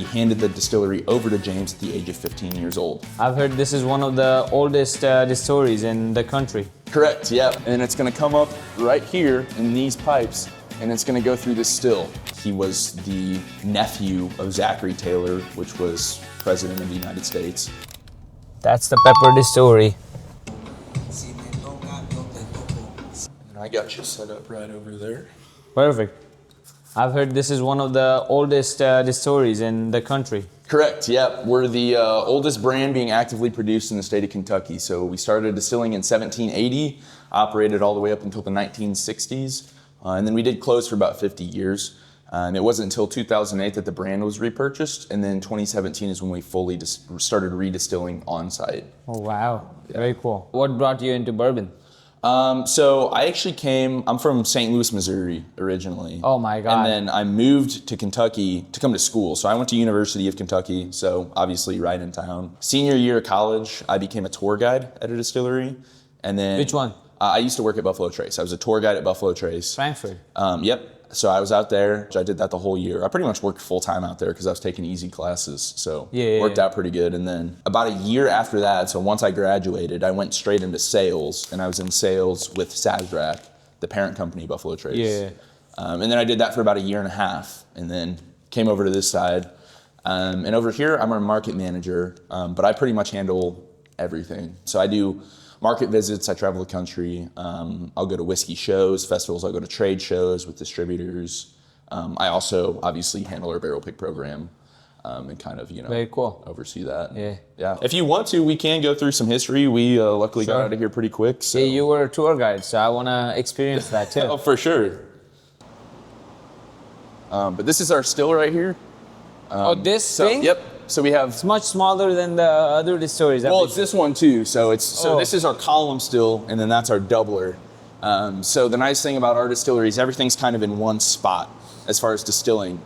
He handed the distillery over to James at the age of 15 years old. I've heard this is one of the oldest distilleries in the country. Correct, yeah. And it's gonna come up right here in these pipes, and it's gonna go through this still. He was the nephew of Zachary Taylor, which was President of the United States. That's the pepper distillery. And I got you set up right over there. Perfect. I've heard this is one of the oldest distilleries in the country. Correct, yeah. We're the oldest brand being actively produced in the state of Kentucky. So we started distilling in 1780, operated all the way up until the 1960s, and then we did close for about 50 years. And it wasn't until 2008 that the brand was repurchased, and then 2017 is when we fully started redistilling on site. Oh wow, very cool. What brought you into bourbon? So I actually I'm from St. Louis, Missouri originally. Oh my God. And then I moved to Kentucky to come to school. So I went to University of Kentucky, so obviously right in town. Senior year of college, I became a tour guide at a distillery. And then— Which one? I used to work at Buffalo Trace. I was a tour guide at Buffalo Trace. Frankfurt. Yep. So I was out there. I did that the whole year. I pretty much worked full time out there because I was taking easy classes. So worked out pretty good. And then about a year after that, so once I graduated, I went straight into sales, and I was in sales with Sazerac, the parent company, Buffalo Trace. Yeah. And then I did that for about a year and a half, and then came over to this side. And over here, I'm a market manager, but I pretty much handle everything. So I do market visits, I travel the country. I'll go to whiskey shows, festivals, I'll go to trade shows with distributors. I also obviously handle our barrel pick program and kind of, very cool. oversee that. Yeah. If you want to, we can go through some history. We luckily got out of here pretty quick. So. Yeah, you were a tour guide, so I want to experience that too. Oh, for sure. But this is our still right here. This thing? Yep. So we have— It's much smaller than the other distilleries. Well, it's this one too. So this is our column still, and then that's our doubler. So the nice thing about our distillery is everything's kind of in one spot as far as distilling.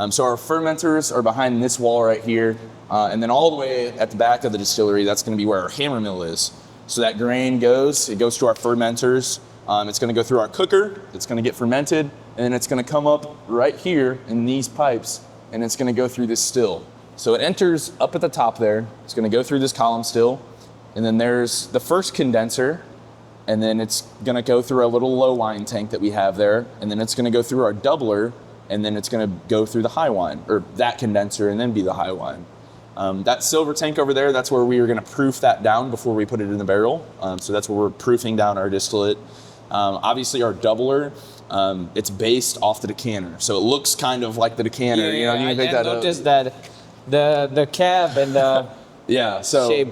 So our fermenters are behind this wall right here, and then all the way at the back of the distillery, that's going to be where our hammer mill is. So that grain it goes to our fermenters. It's going to go through our cooker. It's going to get fermented, and then it's going to come up right here in these pipes, and it's going to go through this still. So it enters up at the top there. It's going to go through this column still, and then there's the first condenser, and then it's going to go through a little low wine tank that we have there, and then it's going to go through our doubler, and then it's going to go through the high wine, or that condenser, and then be the high wine. That silver tank over there, that's where we were going to proof that down before we put it in the barrel. So that's where we're proofing down our distillate. Obviously our doubler, it's based off the decanter, so it looks kind of like the decanter. Yeah, you can pick that up. I noticed that the cab and the shape.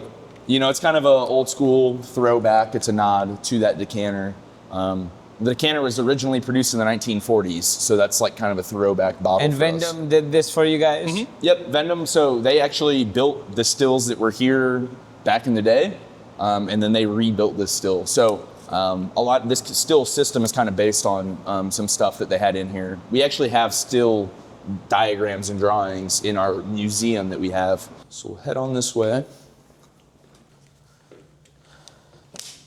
It's kind of an old school throwback. It's a nod to that decanter. The decanter was originally produced in the 1940s, so that's like kind of a throwback bottle. And Vendome did this for you guys? Mm-hmm. Yep, Vendome. So they actually built the stills that were here back in the day, and then they rebuilt this still. So a lot of this still system is kind of based on some stuff that they had in here. We actually have still diagrams and drawings in our museum that we have. So we'll head on this way.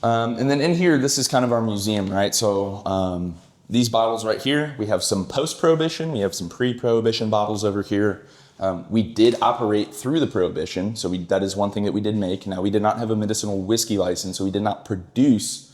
And then in here, this is kind of our museum, right? So these bottles right here, we have some post-Prohibition, we have some pre-Prohibition bottles over here. We did operate through the Prohibition, so that is one thing that we did make. Now, we did not have a medicinal whiskey license, so we did not produce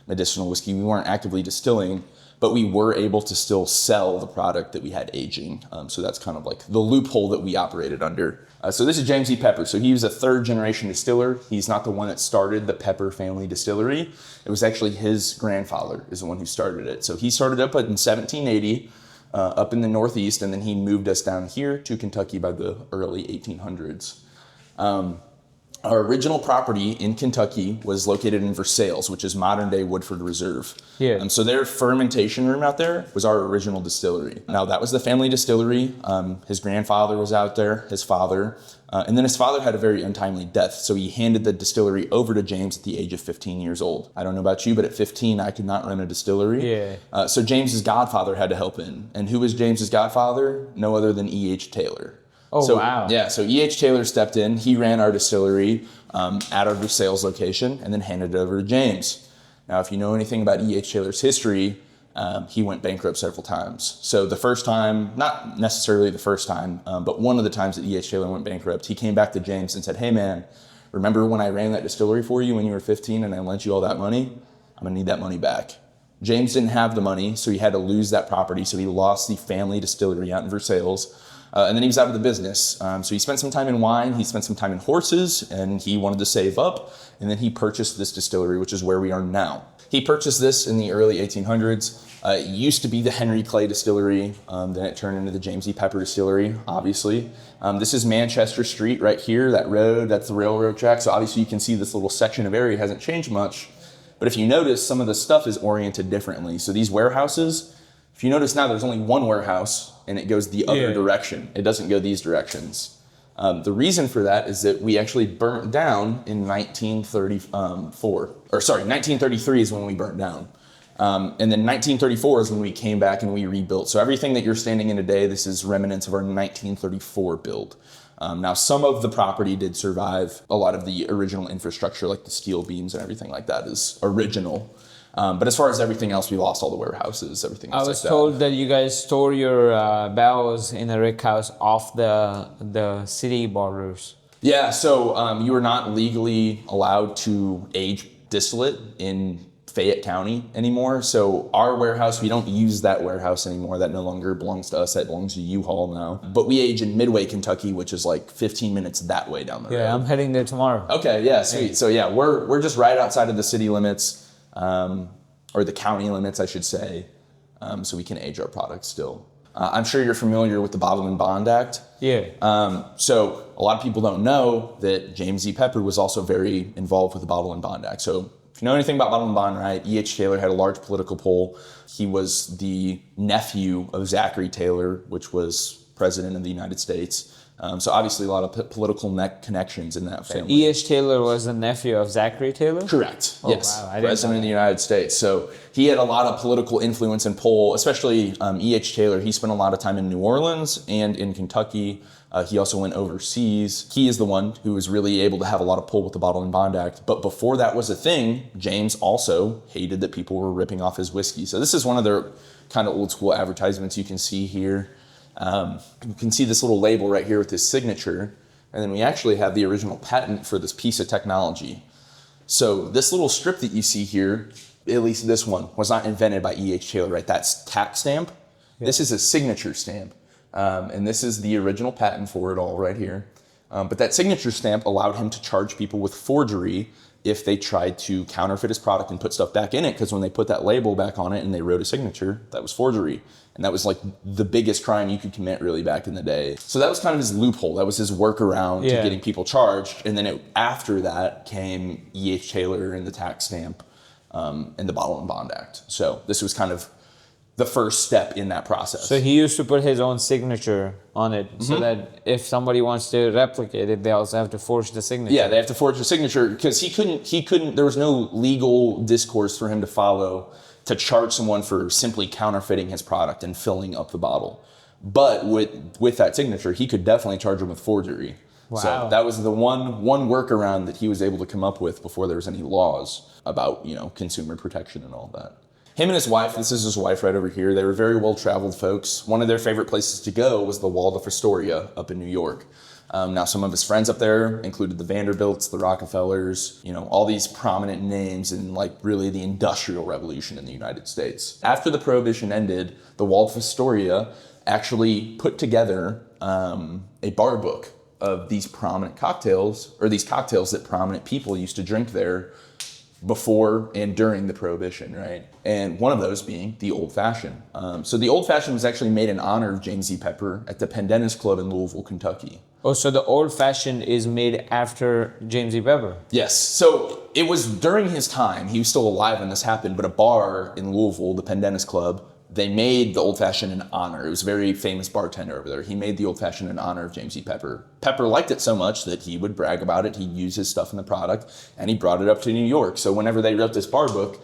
medicinal whiskey. We weren't actively distilling, but we were able to still sell the product that we had aging. So that's kind of like the loophole that we operated under. So this is James E. Pepper. So he was a third generation distiller. He's not the one that started the Pepper family distillery. It was actually his grandfather is the one who started it. So he started up in 1780 up in the Northeast, and then he moved us down here to Kentucky by the early 1800s. Our original property in Kentucky was located in Versailles, which is modern day Woodford Reserve. Yeah. So their fermentation room out there was our original distillery. Now that was the family distillery. His grandfather was out there, his father, and then his father had a very untimely death. So he handed the distillery over to James at the age of 15 years old. I don't know about you, but at 15, I could not run a distillery. Yeah. So James's godfather had to help in. And who was James's godfather? No other than E.H. Taylor. Oh, wow. Yeah, so E.H. Taylor stepped in. He ran our distillery at our Versailles location and then handed it over to James. Now, if you know anything about E.H. Taylor's history, he went bankrupt several times. So the first time, not necessarily the first time, but one of the times that E.H. Taylor went bankrupt, he came back to James and said, hey man, remember when I ran that distillery for you when you were 15 and I lent you all that money? I'm gonna need that money back. James didn't have the money, so he had to lose that property. So he lost the family distillery out in Versailles. And then he was out of the business. So he spent some time in wine, he spent some time in horses, and he wanted to save up. And then he purchased this distillery, which is where we are now. He purchased this in the early 1800s. It used to be the Henry Clay Distillery. Then it turned into the James E. Pepper Distillery, obviously. This is Manchester Street right here, that road, that's the railroad track. So obviously you can see this little section of area hasn't changed much. But if you notice, some of the stuff is oriented differently. So these warehouses, if you notice now, there's only one warehouse and it goes the other direction. It doesn't go these directions. The reason for that is that we actually burnt down in 1933 is when we burnt down. And then 1934 is when we came back and we rebuilt. So everything that you're standing in today, this is remnants of our 1934 build. Now, some of the property did survive. A lot of the original infrastructure, like the steel beams and everything like that, is original. But as far as everything else, we lost all the warehouses, everything else. I was told that you guys store your barrels in a rick house off the city borders. Yeah, so you are not legally allowed to age distillate in Fayette County anymore. So our warehouse, we don't use that warehouse anymore. That no longer belongs to us. That belongs to U-Haul now. But we age in Midway, Kentucky, which is like 15 minutes that way down the road. Yeah, I'm heading there tomorrow. Okay, yeah, sweet. So yeah, we're just right outside of the city limits, or the county limits, I should say. So we can age our products still. I'm sure you're familiar with the Bottle and Bond Act. Yeah. So a lot of people don't know that James E. Pepper was also very involved with the Bottle and Bond Act. So if you know anything about Bottle and Bond, right, E.H. Taylor had a large political pull. He was the nephew of Zachary Taylor, which was president of the United States. So obviously a lot of political connections in that family. E.H. Taylor was the nephew of Zachary Taylor? Correct. Oh, yes. wow. President of the United States. So he had a lot of political influence and pull, especially E.H. Taylor. He spent a lot of time in New Orleans and in Kentucky. He also went overseas. He is the one who was really able to have a lot of pull with the Bottle and Bond Act. But before that was a thing, James also hated that people were ripping off his whiskey. So this is one of their kind of old school advertisements you can see here. You can see this little label right here with his signature. And then we actually have the original patent for this piece of technology. So this little strip that you see here, at least this one, was not invented by E.H. Taylor, right? That's tax stamp. Yeah. This is a signature stamp. And this is the original patent for it all right here. But that signature stamp allowed him to charge people with forgery if they tried to counterfeit his product and put stuff back in it, because when they put that label back on it and they wrote a signature, that was forgery. And that was like the biggest crime you could commit really back in the day. So that was kind of his loophole. That was his workaround to getting people charged. And then after that came E.H. Taylor and the tax stamp and the Bottle and Bond Act. So this was kind of the first step in that process. So he used to put his own signature on it, so that if somebody wants to replicate it, they also have to forge the signature. Yeah, they have to forge the signature, because he couldn't, there was no legal discourse for him to follow to charge someone for simply counterfeiting his product and filling up the bottle. But with that signature, he could definitely charge him with forgery. Wow. So that was the one workaround that he was able to come up with before there was any laws about, consumer protection and all that. Him and his wife, this is his wife right over here, they were very well-traveled folks. One of their favorite places to go was the Waldorf Astoria up in New York. Now, some of his friends up there included the Vanderbilts, the Rockefellers, all these prominent names in really the Industrial Revolution in the United States. After the Prohibition ended, the Waldorf Astoria actually put together a bar book of these prominent cocktails, or these cocktails that prominent people used to drink there before and during the Prohibition, right? And one of those being the Old Fashioned. So the Old Fashioned was actually made in honor of James E. Pepper at the Pendennis Club in Louisville, Kentucky. Oh, so the Old Fashioned is made after James E. Pepper? Yes. So it was during his time, he was still alive when this happened, but a bar in Louisville, the Pendennis Club, they made the Old Fashioned in honor. It was a very famous bartender over there. He made the Old Fashioned in honor of James E. Pepper. Pepper liked it so much that he would brag about it. He'd use his stuff in the product, and he brought it up to New York. So whenever they wrote this bar book,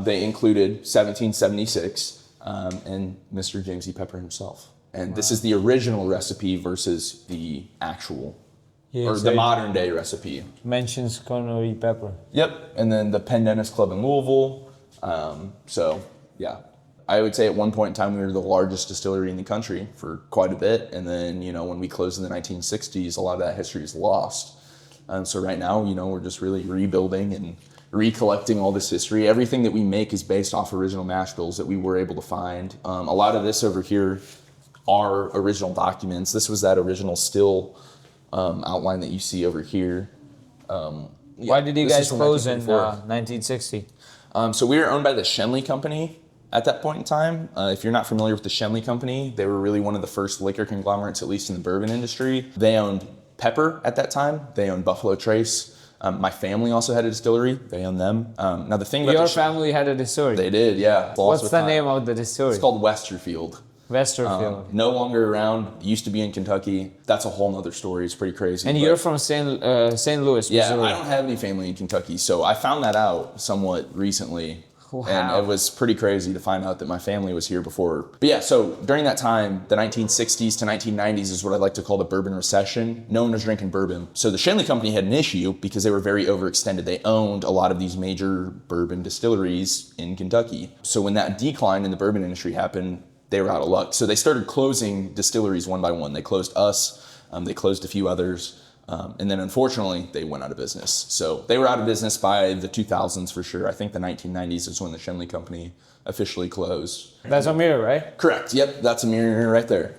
they included 1776 and Mr. James E. Pepper himself. And this is the original recipe versus the actual, or the modern day recipe. Mentions Colonel E. Pepper. Yep. And then the Pendennis Club in Louisville. So, yeah. I would say at one point in time, we were the largest distillery in the country for quite a bit. And then, when we closed in the 1960s, a lot of that history is lost. So right now, we're just really rebuilding and recollecting all this history. Everything that we make is based off original mash bills that we were able to find. A lot of this over here are original documents. This was that original still outline that you see over here. Why did you guys close in 1960? So we were owned by the Shenley Company at that point in time. If you're not familiar with the Shenley Company, they were really one of the first liquor conglomerates, at least in the bourbon industry. They owned Pepper at that time. They owned Buffalo Trace. My family also had a distillery. They owned them. Now the thing about your family had a distillery? They did, yeah. What's the name of the distillery? It's called Westerfield. Westerfield. No longer around. Used to be in Kentucky. That's a whole nother story. It's pretty crazy. And you're from St. Louis, Missouri. Yeah, I don't have any family in Kentucky, so I found that out somewhat recently. Wow. And it was pretty crazy to find out that my family was here before. But yeah, so during that time, the 1960s to 1990s is what I like to call the bourbon recession. No one was drinking bourbon. So the Shenley Company had an issue because they were very overextended. They owned a lot of these major bourbon distilleries in Kentucky. So when that decline in the bourbon industry happened, they were out of luck. So they started closing distilleries one by one. They closed us, they closed a few others. And then unfortunately, they went out of business. So they were out of business by the 2000s for sure. I think the 1990s is when the Shenley Company officially closed. That's a mirror, right? Correct. Yep, that's a mirror right there.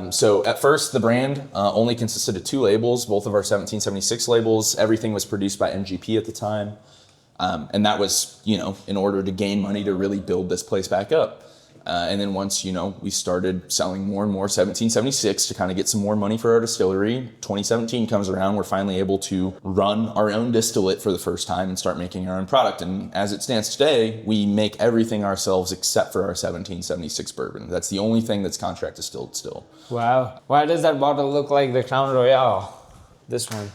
So at first, the brand only consisted of 2 labels, both of our 1776 labels. Everything was produced by MGP at the time. And that was, in order to gain money to really build this place back up. And then once, we started selling more and more 1776 to kind of get some more money for our distillery. 2017 comes around, we're finally able to run our own distillate for the first time and start making our own product. And as it stands today, we make everything ourselves except for our 1776 bourbon. That's the only thing that's contract distilled still. Wow. Why does that bottle look like the Crown Royal? This one.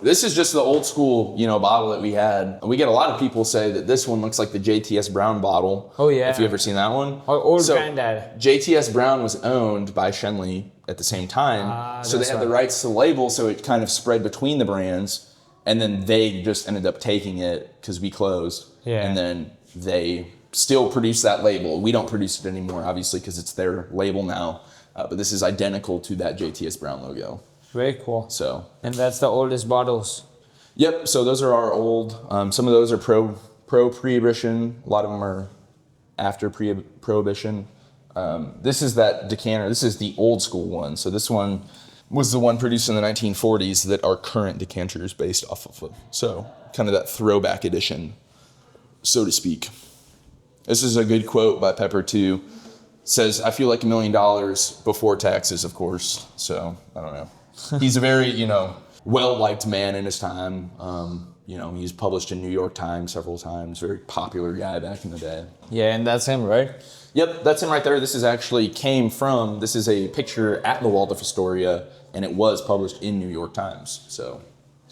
This is just the old school, bottle that we had. We get a lot of people say that this one looks like the JTS Brown bottle. Oh yeah. If you ever seen that one. Or old granddad. JTS Brown was owned by Shenley at the same time. So they had the rights to the label, so it kind of spread between the brands. And then they just ended up taking it because we closed. Yeah. And then they still produce that label. We don't produce it anymore, obviously, because it's their label now. But this is identical to that JTS Brown logo. Very cool. So, and that's the oldest bottles. Yep. So those are our old. Some of those are pro Prohibition. A lot of them are after Prohibition. This is that decanter. This is the old school one. So this one was the one produced in the 1940s that our current decanter is based off of. So kind of that throwback edition, so to speak. This is a good quote by Pepper too. Says, "I feel like $1 million before taxes, of course." So I don't know. He's a very, well-liked man in his time. He's published in New York Times several times. Very popular guy back in the day. Yeah, and that's him, right? Yep, that's him right there. This is a picture at the Waldorf Astoria, and it was published in New York Times. So.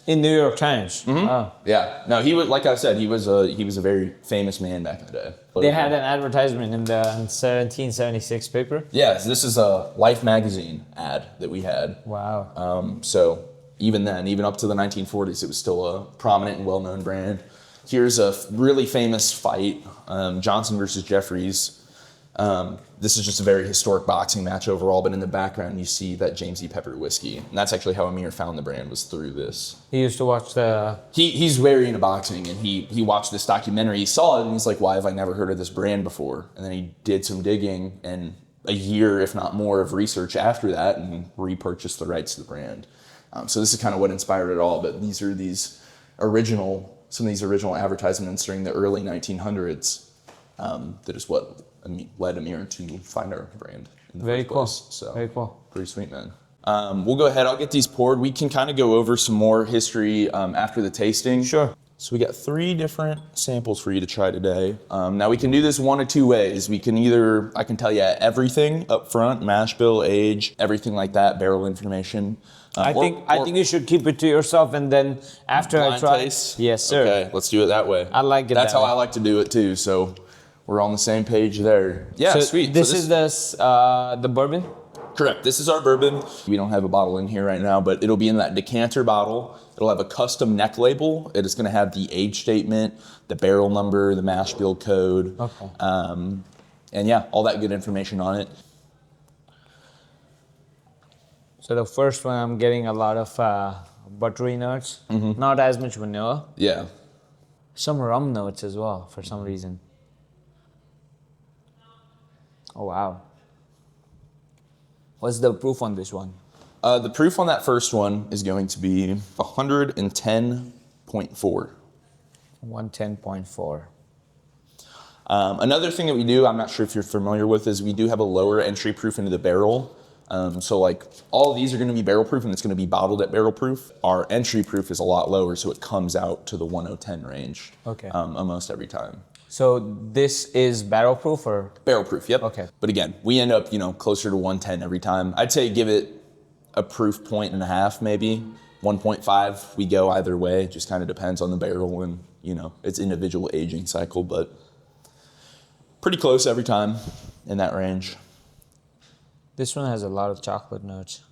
In New York Times. Mm-hmm. Oh. Yeah. No, he was, like I said, he was a very famous man back in the day. They had an advertisement in the 1776 paper. Yes, this is a Life magazine ad that we had. Wow. So even then, even up to the 1940s, it was still a prominent and well-known brand. Here's a really famous fight, Johnson versus Jeffries. This is just a very historic boxing match overall, but in the background you see that James E. Pepper whiskey. And that's actually how Amir found the brand, was through this. He used to watch the... He's very into boxing, and he watched this documentary, he saw it, and he's like, why have I never heard of this brand before? And then he did some digging, and a year, if not more, of research after that, and repurchased the rights to the brand. So this is kind of what inspired it all, but some of these original advertisements during the early 1900s, that is what led Amir to find our brand in the first place. So, very cool. Pretty sweet, man. We'll go ahead. I'll get these poured. We can kind of go over some more history after the tasting. Sure. So we got 3 different samples for you to try today. Now we can do this one of 2 ways. We can I can tell you everything up front, mash bill, age, everything like that, barrel information. I think you should keep it to yourself, and then after I try. Taste? Yes, sir. Okay, let's do it that way. I like it. That's that how way. I like to do it too. So we're on the same page there. Yeah, so sweet. This is the bourbon. Correct. This is our bourbon. We don't have a bottle in here right now, but it'll be in that decanter bottle. It'll have a custom neck label. It is going to have the age statement, the barrel number, the mash bill code. Okay. And yeah, all that good information on it. So the first one, I'm getting a lot of buttery notes. Not as much vanilla. Yeah. Some rum notes as well, for some reason. Oh, wow. What's the proof on this one? The proof on that first one is going to be 110.4. 110.4. Another thing that we do, I'm not sure if you're familiar with, is we do have a lower entry proof into the barrel. So like all of these are going to be barrel proof and it's going to be bottled at barrel proof. Our entry proof is a lot lower, so it comes out to the 110 range. Okay. Almost every time. So this is barrel proof or? Barrel proof, yep. Okay. But again, we end up, closer to 110 every time. I'd say give it a proof point and a half, maybe 1.5. We go either way. It just kind of depends on the barrel and, its individual aging cycle, but pretty close every time in that range. This one has a lot of chocolate notes.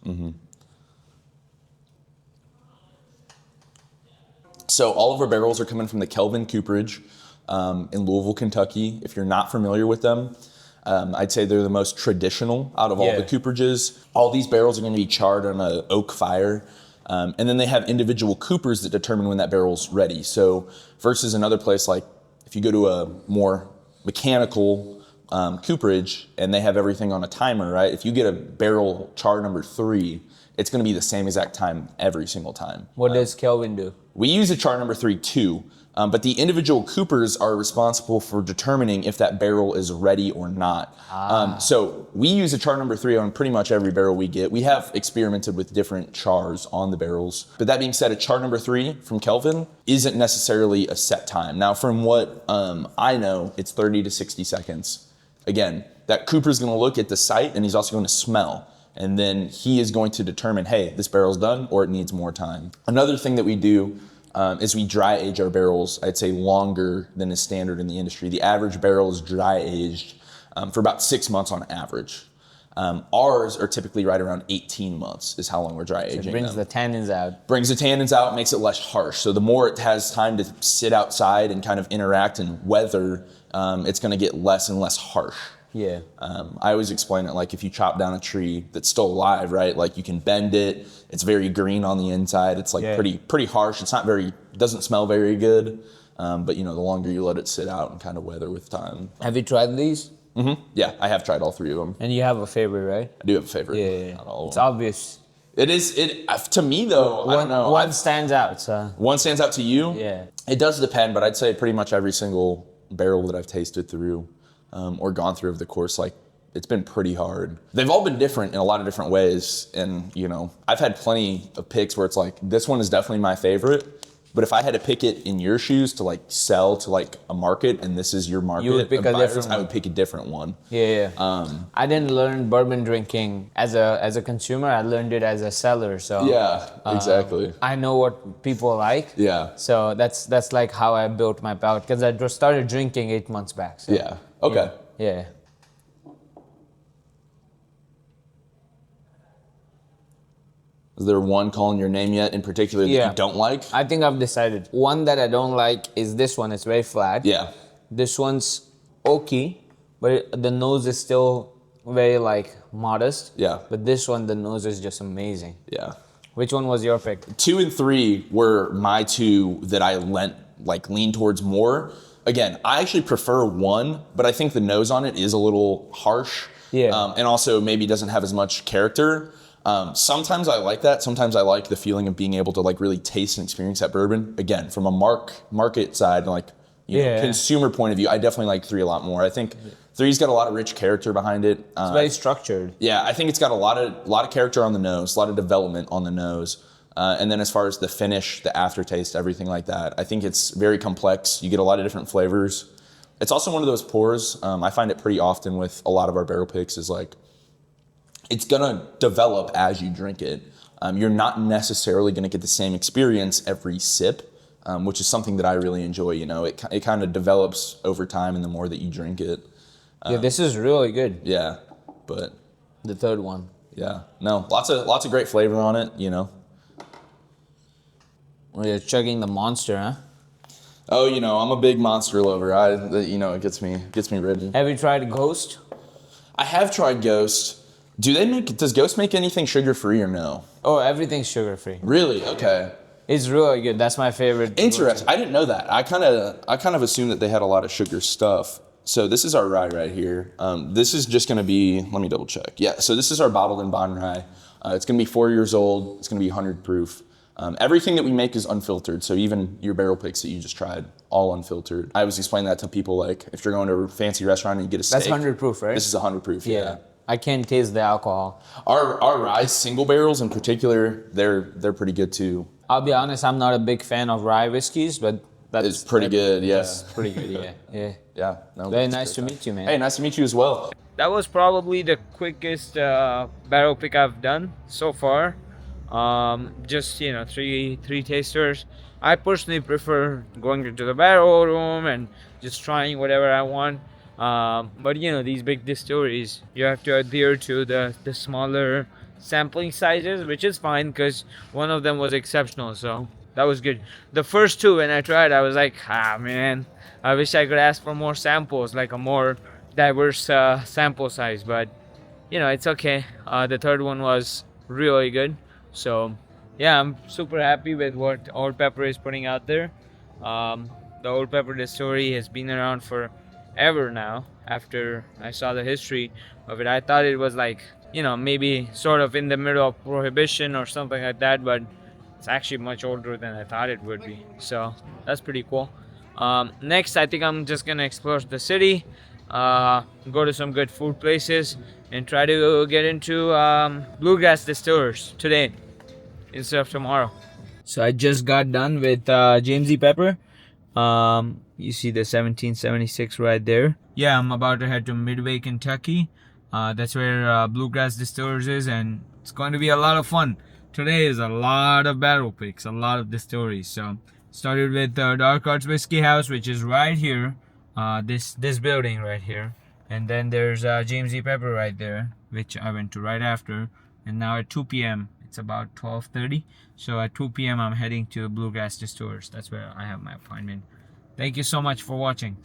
So all of our barrels are coming from the Kelvin Cooperage in Louisville, Kentucky. If you're not familiar with them, I'd say they're the most traditional out of all the cooperages. All these barrels are going to be charred on an oak fire. And then they have individual coopers that determine when that barrel's ready. So versus another place, like if you go to a more mechanical cooperage and they have everything on a timer, right? If you get a barrel char number 3, it's going to be the same exact time every single time. What does Kelvin do? We use a char number 3 too, but the individual coopers are responsible for determining if that barrel is ready or not. So we use a char number 3 on pretty much every barrel we get. We have experimented with different chars on the barrels. But that being said, a char number 3 from Kelvin isn't necessarily a set time. Now, from what I know, it's 30 to 60 seconds. Again, that cooper is going to look at the site and he's also going to smell. And then he is going to determine, hey, this barrel's done or it needs more time. Another thing that we do is we dry age our barrels, I'd say longer than is standard in the industry. The average barrel is dry aged for about 6 months on average. Ours are typically right around 18 months is how long we're dry aging It brings them. the tannins out. Brings the tannins out, makes it less harsh. So the more it has time to sit outside and kind of interact and weather, it's going to get less and less harsh. Yeah. I always explain it like if you chop down a tree that's still alive, right? Like you can bend it. It's very green on the inside. It's like pretty harsh. It's not doesn't smell very good. But the longer you let it sit out and kind of weather with time. Have you tried these? Yeah, I have tried all 3 of them. And you have a favorite, right? I do have a favorite. Yeah. Not all of It's them. obvious. It is. To me though, I don't know. One stands out. So. One stands out to you? Yeah. It does depend, but I'd say pretty much every single barrel that I've tasted through or gone through over the course, like it's been pretty hard. They've all been different in a lot of different ways. And, I've had plenty of picks where it's like, this one is definitely my favorite. But if I had to pick it in your shoes to like sell to like a market and this is your market, You would pick a different I would pick a different one. Yeah. I didn't learn bourbon drinking as a consumer. I learned it as a seller. So Yeah, exactly. I know what people like. Yeah. So that's like how I built my palate because I just started drinking 8 months back. So. Yeah. Okay. Yeah. Is there one calling your name yet in particular that you don't like? I think I've decided. One that I don't like is this one. It's very flat. Yeah. This one's oaky, but the nose is still very like modest. Yeah. But this one, the nose is just amazing. Yeah. Which one was your pick? 2 and 3 were my 2 that I lean towards more. Again, I actually prefer 1, but I think the nose on it is a little harsh. Yeah. And also maybe doesn't have as much character. Sometimes I like that. Sometimes I like the feeling of being able to like really taste and experience that bourbon. Again, from a market side, like consumer point of view, I definitely like 3 a lot more. I think 3's got a lot of rich character behind it. It's very structured. Yeah, I think it's got a lot of character on the nose, a lot of development on the nose. And then as far as the finish, the aftertaste, everything like that, I think it's very complex. You get a lot of different flavors. It's also one of those pours. I find it pretty often with a lot of our barrel picks is like, it's gonna develop as you drink it. You're not necessarily gonna get the same experience every sip, which is something that I really enjoy. It kind of develops over time and the more that you drink it. Yeah, this is really good. Yeah, but The third one. Yeah. No, lots of great flavor on it, you know. Well, you're chugging the monster, huh? Oh, you know, I'm a big monster lover. It gets me ready. Have you tried Ghost? I have tried Ghost. Does Ghost make anything sugar-free or no? Oh, everything's sugar-free. Really? Okay. It's really good. That's my favorite. Interesting. I didn't know that. I kind of assumed that they had a lot of sugar stuff. So this is our rye right here. This is just going to be, let me double check. Yeah, so this is our bottled and bond rye. It's going to be 4 years old. It's going to be 100 proof. Everything that we make is unfiltered. So even your barrel picks that you just tried, all unfiltered. I always explain that to people, like if you're going to a fancy restaurant and you get a steak. That's 100 proof, right? This is 100 proof, yeah. I can't taste the alcohol. Our rye single barrels in particular, they're pretty good too. I'll be honest, I'm not a big fan of rye whiskeys, but It's pretty good, yeah. That's pretty good, yeah. Yeah. No, Very nice to meet you, man. Hey, nice to meet you as well. That was probably the quickest barrel pick I've done so far. Just three tasters. I personally prefer going into the barrel room and just trying whatever I want. But these big distilleries, you have to adhere to the smaller sampling sizes, which is fine because one of them was exceptional, so that was good. The first two, when I tried, I was like, man, I wish I could ask for more samples, like a more diverse sample size, but it's okay. The third one was really good, so yeah, I'm super happy with what Old Pepper is putting out there. The Old Pepper distillery has been around forever now. After I saw the history of it, I thought it was like maybe sort of in the middle of Prohibition or something like that, but it's actually much older than I thought it would be, so that's pretty cool. Next, I think I'm just gonna explore the city, go to some good food places, and try to get into bluegrass distillers today instead of tomorrow. So I just got done with James E. Pepper. You see the 1776 right there. Yeah, I'm about to head to Midway, Kentucky. That's where Bluegrass Distillers is, and it's going to be a lot of fun. Today is a lot of barrel picks, a lot of distilleries. So started with Dark Arts Whiskey House, which is right here, this building right here, and then there's James E. Pepper right there, which I went to right after. And now at 2 p.m. it's about 12:30. So at 2 p.m. I'm heading to Bluegrass Distillers. That's where I have my appointment. Thank you so much for watching.